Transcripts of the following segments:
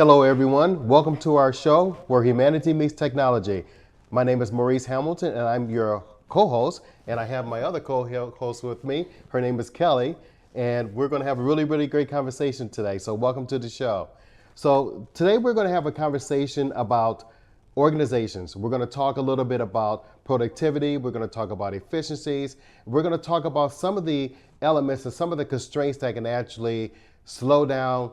Hello, everyone. Welcome to our show where humanity meets technology. My name is Maurice Hamilton, and I'm your co-host. And I have my other co-host with me. Her name is Kelly, and we're going to have a really great conversation today. So, welcome to the show. So, today we're going to have a conversation about organizations. We're going to talk a little bit about productivity. We're going to talk about efficiencies. We're going to talk about some of the elements and some of the constraints that can actually slow down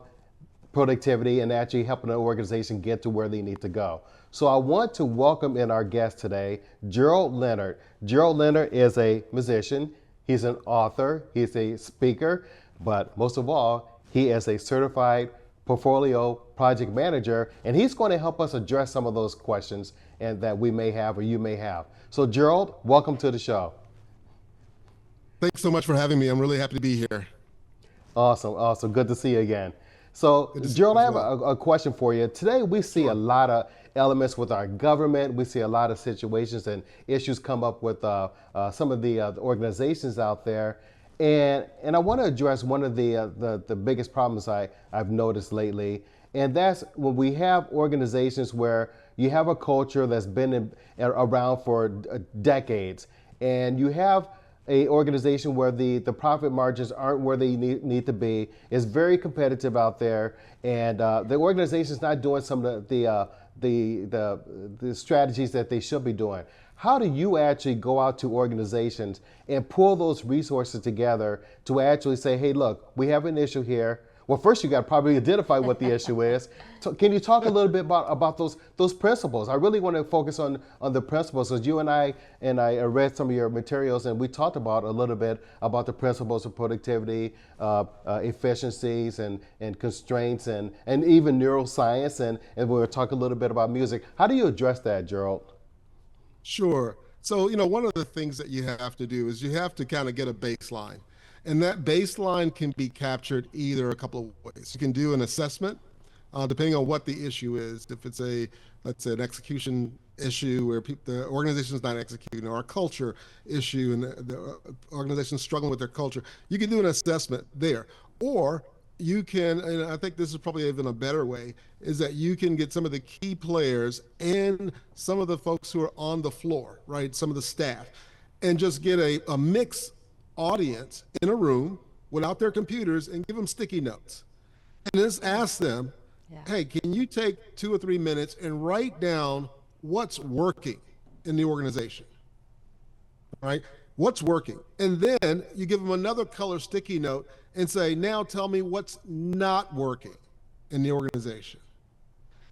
productivity and actually helping an organization get to where they need to go. So I want to welcome in our guest today, Gerald Leonard. Gerald Leonard is a musician, he's an author, he's a speaker, but most of all, he is a certified portfolio project manager, and he's going to help us address some of those questions and that we may have or you may have. So Gerald, welcome to the show. Thanks so much for having me. I'm really happy to be here. Awesome. Good to see you again. So, Gerald, I have a question for you. Today, we see a lot of elements with our government. We see a lot of situations and issues come up with some of the organizations out there. And I want to address one of the biggest problems I've noticed lately. And that's when we have organizations where you have a culture that's been around for decades. And you have a organization where the profit margins aren't where they need to be. It's very competitive out there, and the organization is not doing some of the strategies that they should be doing. How do you actually go out to organizations and pull those resources together to actually say, hey, look, we have an issue here. Well, first you got to probably identify what the issue is. So can you talk a little bit about those principles? I really want to focus on the principles, because you and I read some of your materials, and we talked about a little bit about the principles of productivity, efficiencies, and constraints, and even neuroscience, and we'll talk a little bit about music. How do you address that, Gerald? Sure. So, one of the things that you have to do is you have to kind of get a baseline. And that baseline can be captured either a couple of ways. You can do an assessment, depending on what the issue is. If it's let's say, an execution issue where the organization is not executing, or a culture issue and the organization is struggling with their culture, you can do an assessment there. Or you can, and I think this is probably even a better way, is that you can get some of the key players and some of the folks who are on the floor, right? Some of the staff, and just get a mix audience in a room without their computers and give them sticky notes and just ask them, hey, can you take 2 or 3 minutes and write down what's working in the organization? All right, what's working? And then you give them another color sticky note and say, now tell me what's not working in the organization.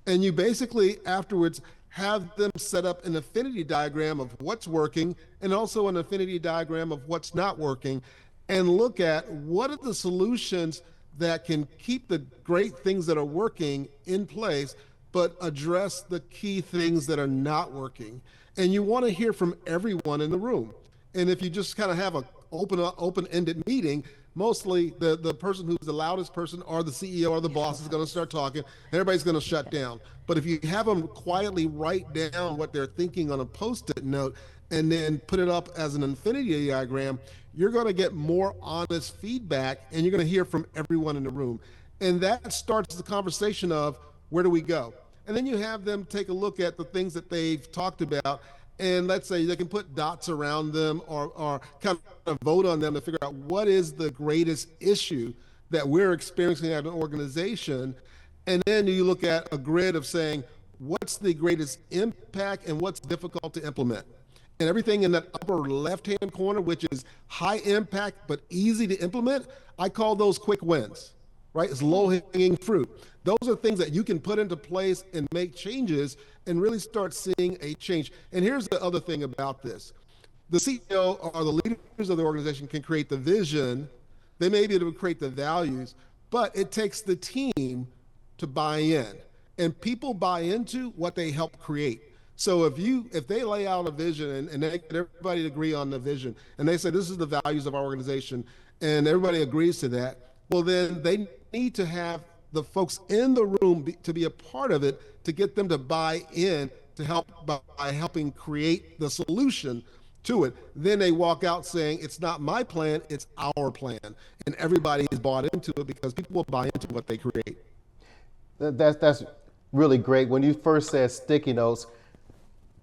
And you basically afterwards have them set up an affinity diagram of what's working and also an affinity diagram of what's not working, and look at what are the solutions that can keep the great things that are working in place, but address the key things that are not working. And you want to hear from everyone in the room. And if you just kind of have an open-ended meeting, mostly the person who's the loudest person, or the CEO or the boss, is going to start talking. Everybody's going to shut down. But if you have them quietly write down what they're thinking on a Post-it note and then put it up as an infinity diagram, you're going to get more honest feedback, and you're going to hear from everyone in the room. And that starts the conversation of, where do we go? And then you have them take a look at the things that they've talked about, and let's say they can put dots around them, or kind of vote on them to figure out what is the greatest issue that we're experiencing at an organization. And then you look at a grid of saying, what's the greatest impact and what's difficult to implement? And everything in that upper left-hand corner, which is high impact but easy to implement, I call those quick wins, right? It's low-hanging fruit. Those are things that you can put into place and make changes and really start seeing a change. And here's the other thing about this. The CEO or the leaders of the organization can create the vision. They may be able to create the values, but it takes the team to buy in. And people buy into what they help create. So if they lay out a vision and they get everybody to agree on the vision, and they say this is the values of our organization, and everybody agrees to that, well, then they need to have the folks in the room to be a part of it, to get them to buy in, to help by helping create the solution to it. Then they walk out saying, it's not my plan, it's our plan. And everybody is bought into it because people will buy into what they create. That's really great. When you first said sticky notes,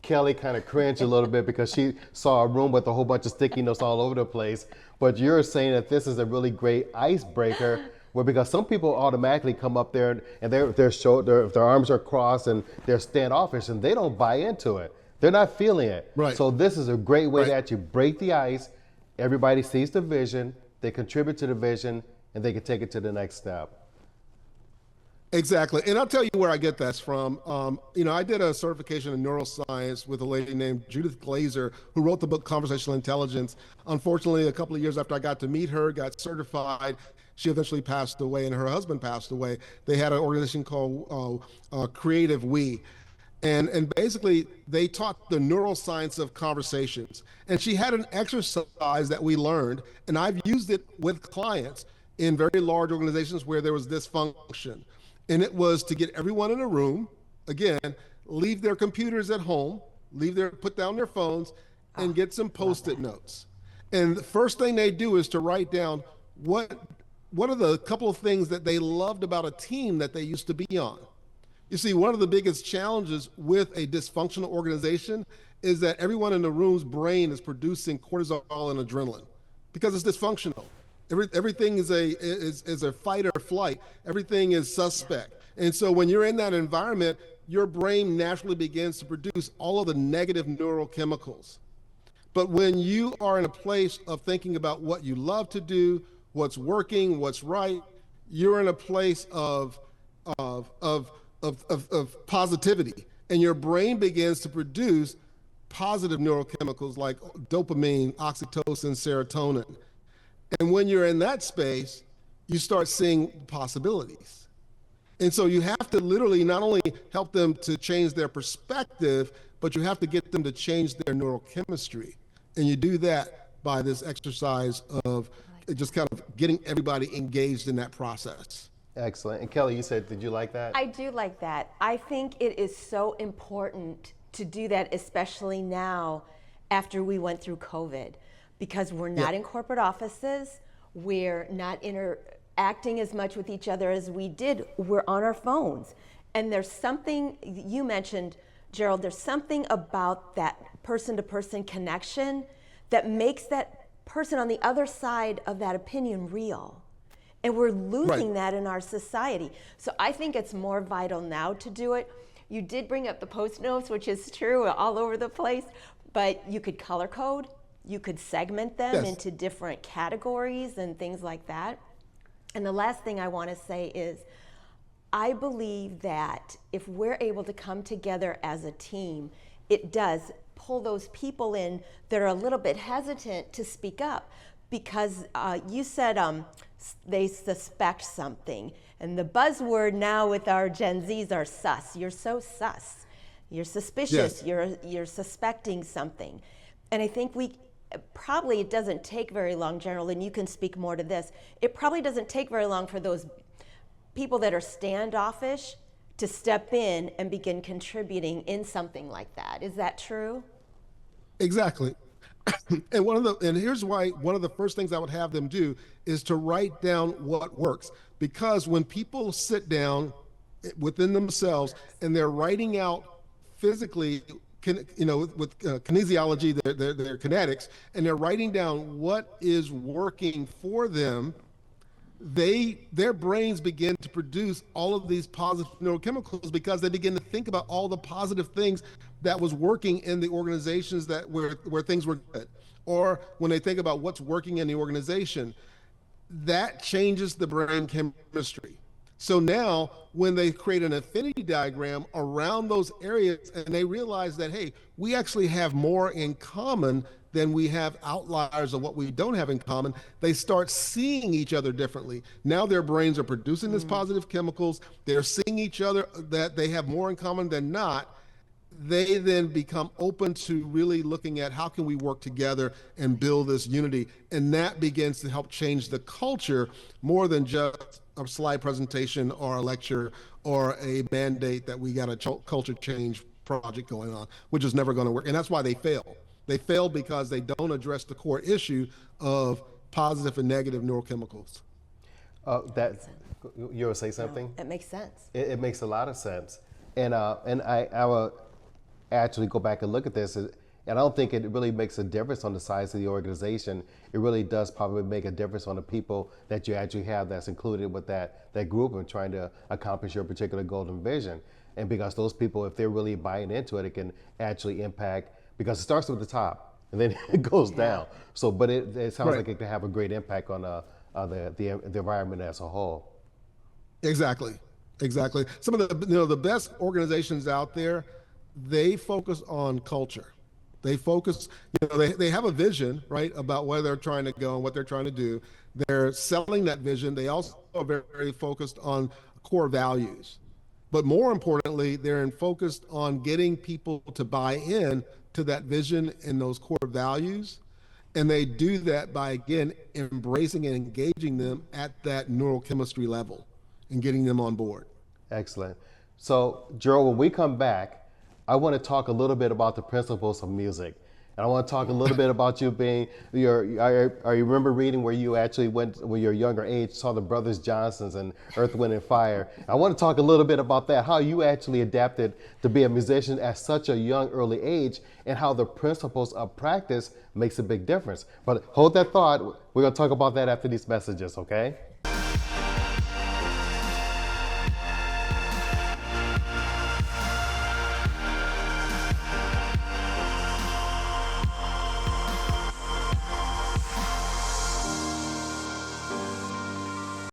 Kelly kind of cringed a little bit because she saw a room with a whole bunch of sticky notes all over the place. But you're saying that this is a really great icebreaker, where because some people automatically come up there and their arms are crossed and they're standoffish and they don't buy into it. They're not feeling it. Right. So this is a great way to Right. actually break the ice. Everybody sees the vision, they contribute to the vision, and they can take it to the next step. Exactly. And I'll tell you where I get this from. I did a certification in neuroscience with a lady named Judith Glazer, who wrote the book Conversational Intelligence. Unfortunately, a couple of years after I got to meet her, got certified, she eventually passed away and her husband passed away. They had an organization called Creative We. And basically, they taught the neuroscience of conversations. And she had an exercise that we learned, and I've used it with clients in very large organizations where there was dysfunction. And it was to get everyone in a room, again, leave their computers at home, put down their phones, and get some Post-it notes. And the first thing they do is to write down what are the couple of things that they loved about a team that they used to be on. You see, one of the biggest challenges with a dysfunctional organization is that everyone in the room's brain is producing cortisol and adrenaline because it's dysfunctional. Everything is a fight or flight. Everything is suspect. And so when you're in that environment, your brain naturally begins to produce all of the negative neurochemicals. But when you are in a place of thinking about what you love to do, what's working, what's right, you're in a place of positivity, and your brain begins to produce positive neurochemicals like dopamine, oxytocin, serotonin. And when you're in that space, you start seeing possibilities. And so you have to literally not only help them to change their perspective, but you have to get them to change their neurochemistry. And you do that by this exercise of just kind of getting everybody engaged in that process. Excellent. And Kelly, you said, did you like that? I do like that. I think it is so important to do that, especially now after we went through COVID, because we're not in corporate offices, we're not interacting as much with each other as we did, we're on our phones. And there's something, you mentioned, Gerald, there's something about that person-to-person connection that makes that person on the other side of that opinion real. And we're losing that in our society. So I think it's more vital now to do it. You did bring up the post notes, which is true, all over the place, but you could color code, you could segment them into different categories and things like that. And the last thing I want to say is, I believe that if we're able to come together as a team, it does pull those people in that are a little bit hesitant to speak up. Because you said they suspect something. And the buzzword now with our Gen Zs are sus. You're so sus. You're suspicious. You're suspecting something. And I think it doesn't take very long, Gerald, and you can speak more to this. It probably doesn't take very long for those people that are standoffish to step in and begin contributing in something like that. Is that true? Exactly. And here's why one of the first things I would have them do is to write down what works. Because when people sit down within themselves and they're writing out physically, with kinesiology, their kinetics, and they're writing down what is working for them, their brains begin to produce all of these positive neurochemicals because they begin to think about all the positive things that was working in the organizations where things were good. Or when they think about what's working in the organization, that changes the brain chemistry. So now when they create an affinity diagram around those areas and they realize that, hey, we actually have more in common than we have outliers of what we don't have in common, they start seeing each other differently. Now their brains are producing these positive chemicals. They're seeing each other that they have more in common than not. They then become open to really looking at how can we work together and build this unity. And that begins to help change the culture more than just a slide presentation or a lecture or a mandate that we got a culture change project going on, which is never going to work. And that's why they fail. They fail because they don't address the core issue of positive and negative neurochemicals. That you will say something? It makes sense. It makes a lot of sense, and I will actually go back and look at this, and I don't think it really makes a difference on the size of the organization. It really does probably make a difference on the people that you actually have that's included with that group and trying to accomplish your particular goal and vision. And because those people, if they're really buying into it, it can actually impact, because it starts with the top and then it goes down. So, but it sounds like it can have a great impact on the environment as a whole. Exactly. Some of the best organizations out there, they focus on culture. They focus, they have a vision, right, about where they're trying to go and what they're trying to do. They're selling that vision. They also are very, very focused on core values. But more importantly, they're focused on getting people to buy in to that vision and those core values. And they do that by, again, embracing and engaging them at that neurochemistry level and getting them on board. Excellent. So, Gerald, when we come back, I want to talk a little bit about the principles of music. And I want to talk a little bit about you being, I remember reading where you actually went, when you were younger age, saw the Brothers Johnsons and Earth, Wind, and Fire. I want to talk a little bit about that, how you actually adapted to be a musician at such a young, early age, and how the principles of practice makes a big difference. But hold that thought. We're going to talk about that after these messages, okay?